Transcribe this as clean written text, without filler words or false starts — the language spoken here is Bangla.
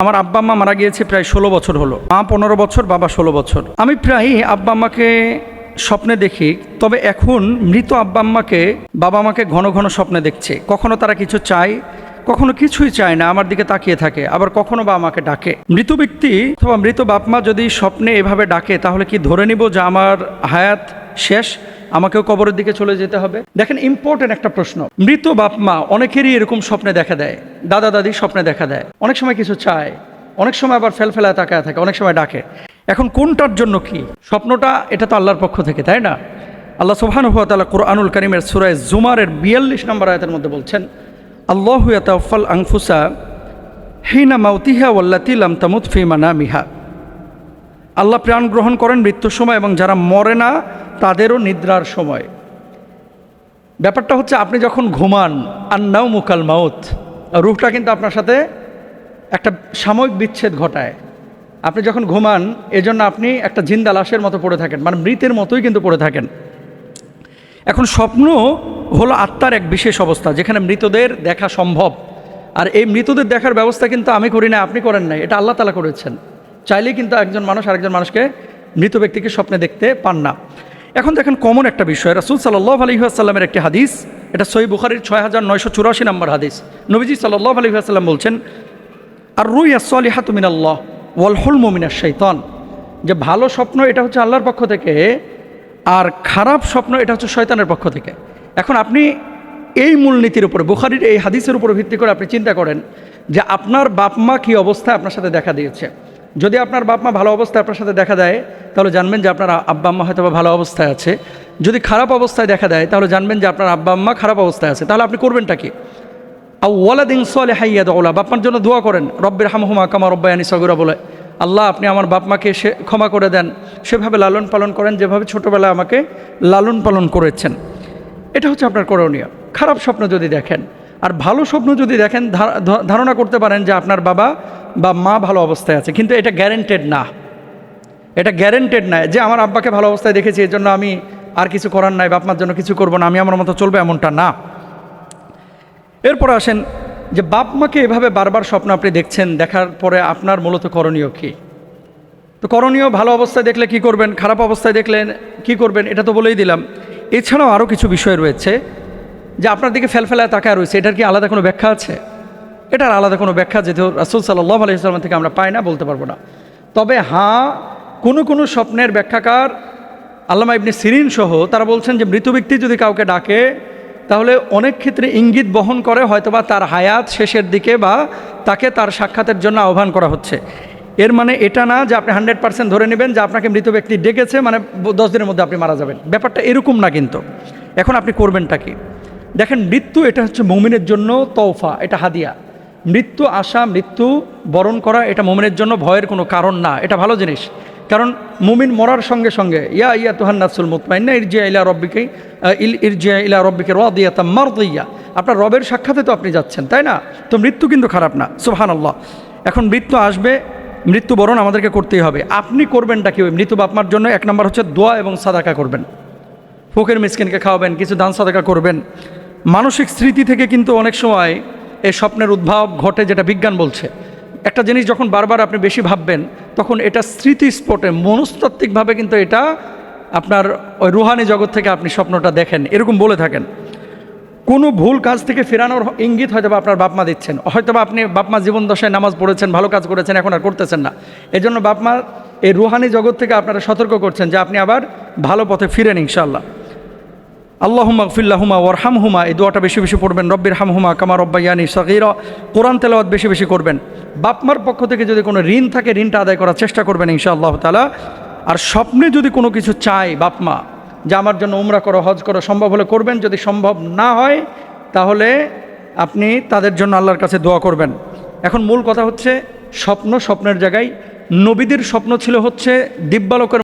আমার আব্বা আম্মা মারা গিয়েছে প্রায় 16 বছর হলো। মা 15 বছর, বাবা 16 বছর। আমি প্রায় আব্বা আম্মাকে স্বপ্নে দেখি, তবে এখন মৃত আব্বা আম্মাকে বাবা মাকে ঘন ঘন স্বপ্নে দেখছে। কখনো তারা কিছু চায়, কখনো কিছুই চায় না, আমার দিকে তাকিয়ে থাকে, আবার কখনো বা আমাকে ডাকে। মৃত ব্যক্তি অথবা মৃত বাপ মা যদি স্বপ্নে এভাবে ডাকে, তাহলে কি ধরে নিব যে আমার হায়াত শেষ, আমাকেও কবরের দিকে চলে যেতে হবে? দেখেন, ইম্পর্টেন্ট একটা প্রশ্ন। মৃত বাপ মা অনেকেরই এরকম স্বপ্নে দেখা দেয়, দাদা দাদি স্বপ্নে দেখা দেয়, অনেক সময় কিছু চায়, অনেক সময় আবার ফেলফেলায় তাকায় থাকে, অনেক সময় ডাকে। এখন কোনটার জন্য কি স্বপ্নটা? এটা তো আল্লাহর পক্ষ থেকে, তাই না? আল্লাহ সুবহানাহু ওয়া তাআলা কুরআনুল কারীমের সূরা জুমারের 42 নম্বর আয়াতের মধ্যে বলছেন, আল্লাহু ইয়াতাওয়াফাল আনফুসা হিনা মাউতিহা ওয়াল্লাতী লাম তামুত ফী মানামিহা। আল্লাহ প্রাণ গ্রহণ করেন মৃত্যুর সময়, এবং যারা মরে না তাদেরও নিদ্রার সময়। ব্যাপারটা হচ্ছে, আপনি যখন ঘুমান, আন্নাউমু কাল মাউত, রূহটা কিন্তু আপনার সাথে একটা সাময়িক বিচ্ছেদ ঘটায়। আপনি যখন ঘুমান, এজন্য আপনি একটা জিন্দা লাশের মতো পড়ে থাকেন, মানে মৃতের মতোই কিন্তু পড়ে থাকেন। এখন স্বপ্ন হলো আত্মার এক বিশেষ অবস্থা, যেখানে মৃতদের দেখা সম্ভব। আর এই মৃতদের দেখার ব্যবস্থা কিন্তু আমি করি না, আপনি করেন নাই, এটা আল্লাহ তাআলা করেছেন। চাইলেই কিন্তু একজন মানুষ আরেকজন মানুষকে, মৃত ব্যক্তিকে স্বপ্নে দেখতে পান না। এখন দেখেন, কমন একটা বিষয়, রাসূল সাল্লাল্লাহু আলাইহি ওয়াসাল্লামের একটি হাদিস, এটা সহিহ বুখারীর 6984 নম্বর হাদিস। নবীজি সাল্লাল্লাহু আলাইহি ওয়াসাল্লাম বলছেন, আর রুইয়া সলিহাতু মিনাল্লাহ ওয়াল হুলমু মিনাশ শাইতান, যে ভালো স্বপ্ন এটা হচ্ছে আল্লাহর পক্ষ থেকে, আর খারাপ স্বপ্ন এটা হচ্ছে শয়তানের পক্ষ থেকে। এখন আপনি এই মূলনীতির উপরে, বুখারীর এই হাদিসের উপর ভিত্তি করে আপনি চিন্তা করেন যে আপনার বাপ মা কী অবস্থায় আপনার সাথে দেখা দিয়েছে। যদি আপনার বাপ মা ভালো অবস্থায় আপনার সাথে দেখা দেয়, তাহলে জানবেন যে আপনার আব্বা আম্মা হয়তো বা ভালো অবস্থায় আছে। যদি খারাপ অবস্থায় দেখা দেয়, তাহলে জানবেন যে আপনার আব্বা আম্মা খারাপ অবস্থায় আছে। তাহলে আপনি করবেনটা কি? আও ওয়ালাদিন সালিহান ইয়াদউ লাহু, বাপ মার জন্য দোয়া করেন, রব্বিরহামহুমা কামা রব্বায়ানি সগীরা, বলে, আল্লাহ আপনি আমার বাপ মাকে ক্ষমা করে দেন, সেভাবে লালন পালন করেন যেভাবে ছোটোবেলায় আমাকে লালন পালন করেছেন। এটা হচ্ছে আপনার করণীয়। খারাপ স্বপ্ন যদি দেখেন, আর ভালো স্বপ্ন যদি দেখেন, ধারণা করতে পারেন যে আপনার বাবা বা মা ভালো অবস্থায় আছে, কিন্তু এটা গ্যারেন্টেড না। এটা গ্যারেন্টেড না যে আমার আব্বাকে ভালো অবস্থায় দেখেছি, এর জন্য আমি আর কিছু করার নাই, বাপ মার জন্য কিছু করবো না, আমি আমার মতো চলবে, এমনটা না। এরপর আসেন যে বাপ মাকে এভাবে বারবার স্বপ্ন আপনি দেখছেন, দেখার পরে আপনার মূলত করণীয় কী? তো করণীয়, ভালো অবস্থায় দেখলে কি করবেন, খারাপ অবস্থায় দেখলেন কি করবেন, এটা তো বলেই দিলাম। এছাড়াও আরও কিছু বিষয় রয়েছে, যে আপনার দিকে ফেলফেলায় তাকায় রয়েছে, এটার কি আলাদা কোনো ব্যাখ্যা আছে? এটার আলাদা কোনো ব্যাখ্যা যেহেতু রাসূল সাল্লাল্লাহু আলাইহি ওয়াসাল্লাম থেকে আমরা পাই না, বলতে পারবো না। তবে হ্যাঁ, কোনো স্বপ্নের ব্যাখ্যাকার আল্লামা ইবনে সিরিন সহ তারা বলছেন যে মৃত ব্যক্তি যদি কাউকে ডাকে, তাহলে অনেক ক্ষেত্রে ইঙ্গিত বহন করে হয়তোবা তার হায়াত শেষের দিকে, বা তাকে তার সাক্ষাতের জন্য আহ্বান করা হচ্ছে। এর মানে এটা না যে আপনি 100% ধরে নেবেন যে আপনাকে মৃত ব্যক্তি ডেকেছে, মানে 10 দিনের মধ্যে আপনি মারা যাবেন, ব্যাপারটা এরকম না কিন্তু। এখন আপনি করবেনটা কি? দেখেন, মৃত্যু এটা হচ্ছে মুমিনের জন্য তওফা, এটা হাদিয়া। মৃত্যু আসা, মৃত্যু বরণ করা, এটা মুমিনের জন্য ভয়ের কোনো কারণ না, এটা ভালো জিনিস। কারণ মুমিন মরার সঙ্গে সঙ্গে ইয়া আইয়াতুহান নাফসুল মুতমাইন্না ইরজিআ ইলা রাব্বিকা রাদিয়াতাম মারদিয়া, আপনার রবের সাক্ষাতে তো আপনি যাচ্ছেন, তাই না? তো মৃত্যু কিন্তু খারাপ না, সুবহানাল্লাহ। এখন মৃত্যু আসবে, মৃত্যুবরণ আমাদেরকে করতেই হবে। আপনি করবেনটা কি? ওই মৃত বাপমার জন্য 1 নম্বর হচ্ছে দোয়া এবং সাদাকা করবেন, ফকির মিসকিনকে খাওয়াবেন, কিছু দান সাদাকা করবেন। মানসিক স্মৃতি থেকে কিন্তু অনেক সময় এই স্বপ্নের উদ্ভব ঘটে, যেটা বিজ্ঞান বলছে। একটা জিনিস যখন বারবার আপনি বেশি ভাববেন, তখন এটা স্মৃতিস্ফটে, মনস্তাত্ত্বিকভাবে কিন্তু এটা আপনার ওই রুহানি জগৎ থেকে আপনি স্বপ্নটা দেখেন, এরকম বলে থাকেন। কোনো ভুল কাজ থেকে ফেরানোর ইঙ্গিত হয়তো বা আপনার বাপমা দিচ্ছেন, হয়তো বা আপনি বাপমা জীবন দশায় নামাজ পড়েছেন, ভালো কাজ করেছেন, এখন আর করতেছেন না, এই জন্য বাপমা এই রুহানি জগৎ থেকে আপনারা সতর্ক করছেন যে আপনি আবার ভালো পথে ফিরেন ইনশাআল্লাহ। আল্লাহুম্মা গফিরলাহুমা ওয়ারহামহুমা, এই দোয়াটা বেশি বেশি পড়বেন। রব্বিরহামহুমা কামা রব্বায়ানি সগীরা, কোরআন তেলাওয়াত বেশি বেশি করবেন। বাপমার পক্ষ থেকে যদি কোনো ঋণ থাকে, ঋণটা আদায় করার চেষ্টা করবেন ইনশাআল্লাহ তাআলা। আর স্বপ্নে যদি কোনো কিছু চায় বাপমা, যে আমার জন্য উমরা করো, হজ করো, সম্ভব হলে করবেন, যদি সম্ভব না হয় তাহলে আপনি তাদের জন্য আল্লাহর কাছে দোয়া করবেন। এখন মূল কথা হচ্ছে, স্বপ্নের জায়গায় নবীদের স্বপ্ন ছিল হচ্ছে দিব্যালোকের